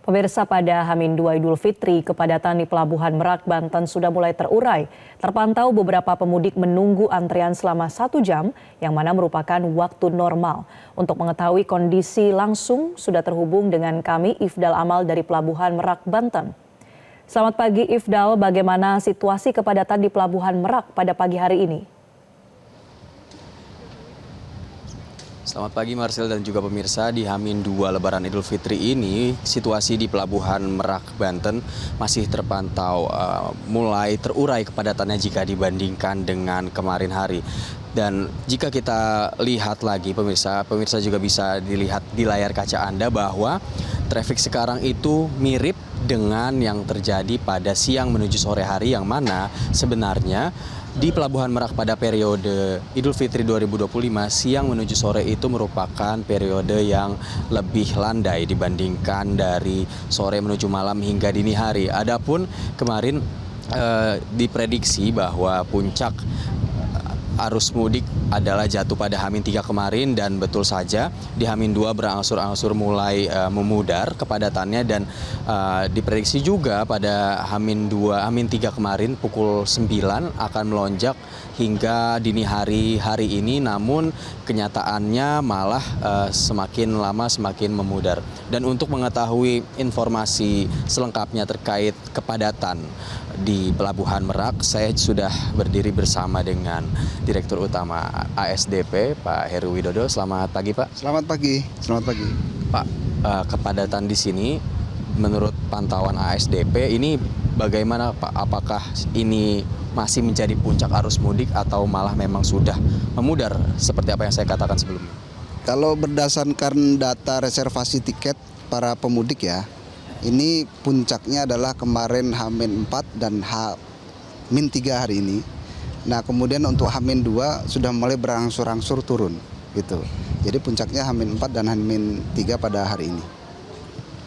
Pemirsa, pada H-2 Idul Fitri, kepadatan di Pelabuhan Merak, Banten sudah mulai terurai. Terpantau beberapa pemudik menunggu antrian selama 1 jam, yang mana merupakan waktu normal. Untuk mengetahui kondisi langsung, sudah terhubung dengan kami Ifdal Amal dari Pelabuhan Merak, Banten. Selamat pagi Ifdal, bagaimana situasi kepadatan di Pelabuhan Merak pada pagi hari ini? Selamat pagi Marcel dan juga pemirsa. Di H-2 Lebaran Idul Fitri ini, situasi di Pelabuhan Merak, Banten masih terpantau mulai terurai kepadatannya jika dibandingkan dengan kemarin hari. Dan jika kita lihat lagi pemirsa juga bisa dilihat di layar kaca Anda bahwa traffic sekarang itu mirip dengan yang terjadi pada siang menuju sore hari, yang mana sebenarnya di Pelabuhan Merak pada periode Idul Fitri 2025 siang menuju sore itu merupakan periode yang lebih landai dibandingkan dari sore menuju malam hingga dini hari. Adapun kemarin diprediksi bahwa puncak arus mudik adalah jatuh pada H-3 kemarin, dan betul saja di H-2 berangsur-angsur mulai memudar kepadatannya, dan diprediksi juga pada H-3 kemarin pukul 9 akan melonjak hingga dini hari ini, namun kenyataannya malah semakin lama semakin memudar. Dan untuk mengetahui informasi selengkapnya terkait kepadatan di Pelabuhan Merak, saya sudah berdiri bersama dengan Direktur Utama ASDP, Pak Heru Widodo. Selamat pagi, Pak. Selamat pagi. Pak, kepadatan di sini menurut pantauan ASDP ini bagaimana, Pak? Apakah ini masih menjadi puncak arus mudik atau malah memang sudah memudar seperti apa yang saya katakan sebelumnya? Kalau berdasarkan data reservasi tiket para pemudik ya, ini puncaknya adalah kemarin H-4 dan H-3 hari ini. Nah, kemudian untuk H-2 sudah mulai berangsur-angsur turun gitu. Jadi puncaknya H-4 dan H-3 pada hari ini.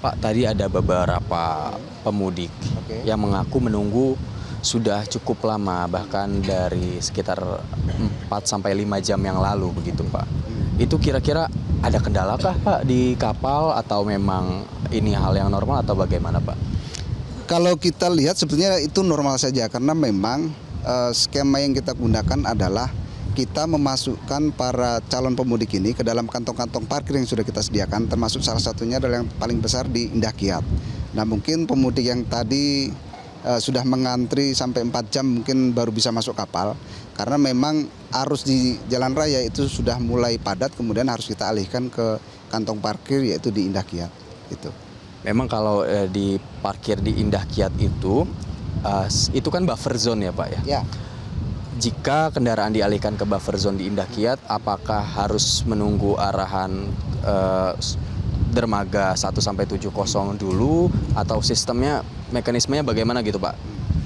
Pak, tadi ada beberapa pemudik yang mengaku menunggu sudah cukup lama, bahkan dari sekitar 4-5 jam yang lalu begitu, Pak. Itu kira-kira ada kendalakah, Pak, di kapal atau memang ini hal yang normal atau bagaimana, Pak? Kalau kita lihat sebetulnya itu normal saja, karena memang skema yang kita gunakan adalah kita memasukkan para calon pemudik ini ke dalam kantong-kantong parkir yang sudah kita sediakan, termasuk salah satunya adalah yang paling besar di Indah Kiat. Nah, mungkin pemudik yang tadi sudah mengantri sampai 4 jam mungkin baru bisa masuk kapal, karena memang arus di jalan raya itu sudah mulai padat, kemudian harus kita alihkan ke kantong parkir yaitu di Indah Kiat. Gitu. Memang kalau di parkir di Indah Kiat itu kan buffer zone ya, Pak ya? Ya. Jika kendaraan dialihkan ke buffer zone di Indah Kiat, apakah harus menunggu arahan dermaga 1-70 dulu, atau sistemnya, mekanismenya bagaimana gitu, Pak?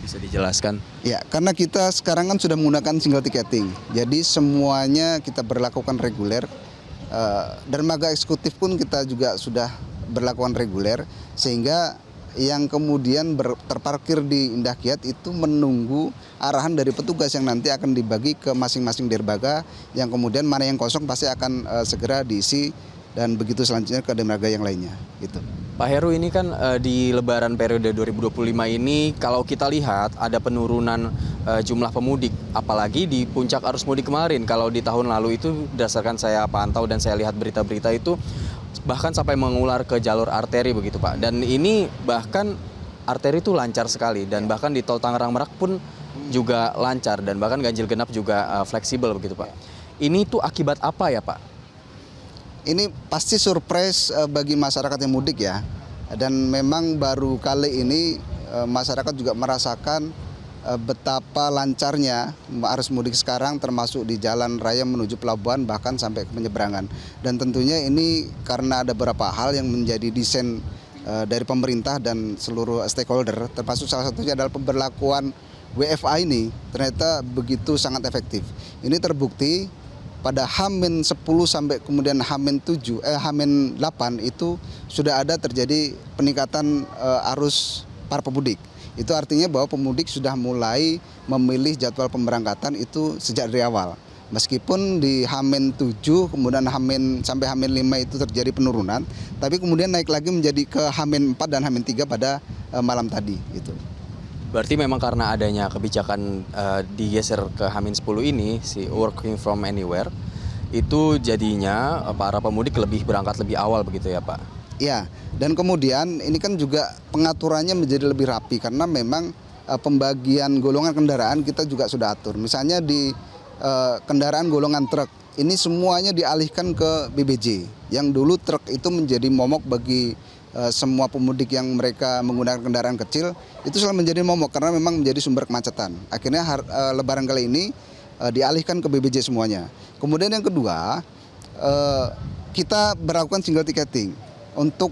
Bisa dijelaskan? Ya, karena kita sekarang kan sudah menggunakan single ticketing, jadi semuanya kita berlakukan reguler. Dermaga eksekutif pun kita juga sudah berlakukan reguler, sehingga yang kemudian terparkir di Indah Kiat itu menunggu arahan dari petugas yang nanti akan dibagi ke masing-masing dermaga, yang kemudian mana yang kosong pasti akan segera diisi, dan begitu selanjutnya ke dermaga yang lainnya. Gitu. Pak Heru, ini kan di Lebaran periode 2025 ini kalau kita lihat ada penurunan jumlah pemudik, apalagi di puncak arus mudik kemarin. Kalau di tahun lalu itu berdasarkan saya pantau dan saya lihat berita-berita itu bahkan sampai mengular ke jalur arteri begitu, Pak. Dan ini bahkan arteri itu lancar sekali, dan bahkan di tol Tangerang Merak pun juga lancar, dan bahkan ganjil genap juga fleksibel begitu, Pak. Ini tuh akibat apa ya, Pak? Ini pasti surprise bagi masyarakat yang mudik ya. Dan memang baru kali ini masyarakat juga merasakan betapa lancarnya arus mudik sekarang, termasuk di jalan raya menuju pelabuhan bahkan sampai ke penyeberangan. Dan tentunya ini karena ada beberapa hal yang menjadi desain dari pemerintah dan seluruh stakeholder, termasuk salah satunya adalah pemberlakuan WFA ini ternyata begitu sangat efektif. Ini terbukti pada H-10 sampai kemudian H-8 itu sudah ada terjadi peningkatan arus para pemudik. Itu artinya bahwa pemudik sudah mulai memilih jadwal pemberangkatan itu sejak dari awal. Meskipun di H-7 kemudian sampai H-5 itu terjadi penurunan, tapi kemudian naik lagi menjadi ke H-4 dan H-3 pada malam tadi gitu. Berarti memang karena adanya kebijakan digeser ke H-10 ini, si working from anywhere, itu jadinya para pemudik berangkat lebih awal begitu ya Pak? Ya, dan kemudian ini kan juga pengaturannya menjadi lebih rapi karena memang pembagian golongan kendaraan kita juga sudah atur. Misalnya di kendaraan golongan truk, ini semuanya dialihkan ke BBJ. Yang dulu truk itu menjadi momok bagi semua pemudik yang mereka menggunakan kendaraan kecil, itu selalu menjadi momok karena memang menjadi sumber kemacetan. Akhirnya lebaran kali ini dialihkan ke BBJ semuanya. Kemudian yang kedua, kita berlakukan single ticketing untuk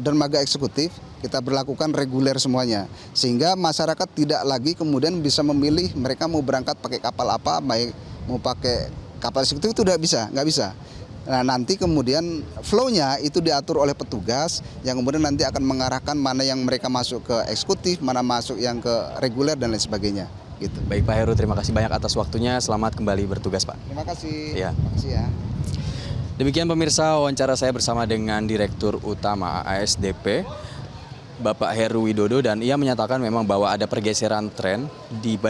dermaga eksekutif. Kita berlakukan reguler semuanya, sehingga masyarakat tidak lagi kemudian bisa memilih mereka mau berangkat pakai kapal apa, baik mau pakai kapal eksekutif itu nggak bisa. Nah nanti kemudian flow-nya itu diatur oleh petugas yang kemudian nanti akan mengarahkan mana yang mereka masuk ke eksekutif, mana masuk yang ke reguler dan lain sebagainya. Gitu. Baik Pak Heru, terima kasih banyak atas waktunya. Selamat kembali bertugas Pak. Terima kasih. Ya. Terima kasih ya. Demikian pemirsa wawancara saya bersama dengan Direktur Utama ASDP, Bapak Heru Widodo, dan ia menyatakan memang bahwa ada pergeseran tren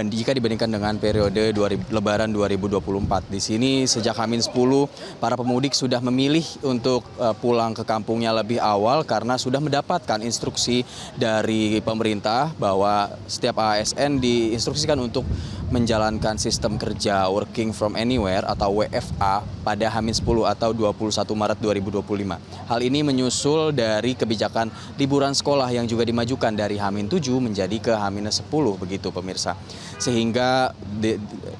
jika dibandingkan dengan periode Lebaran 2024. Di sini sejak H-10 para pemudik sudah memilih untuk pulang ke kampungnya lebih awal karena sudah mendapatkan instruksi dari pemerintah bahwa setiap ASN diinstruksikan untuk menjalankan sistem kerja working from anywhere atau WFA pada H-10 atau 21 Maret 2025. Hal ini menyusul dari kebijakan liburan sekolah yang juga dimajukan dari H-7 menjadi ke H-10 begitu pemirsa. Sehingga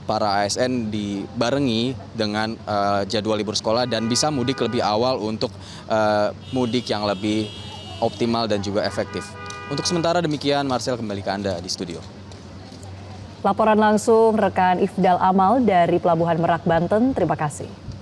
para ASN dibarengi dengan jadwal libur sekolah dan bisa mudik lebih awal untuk mudik yang lebih optimal dan juga efektif. Untuk sementara demikian, Marcel kembali ke Anda di studio. Laporan langsung rekan Ifdal Amal dari Pelabuhan Merak, Banten. Terima kasih.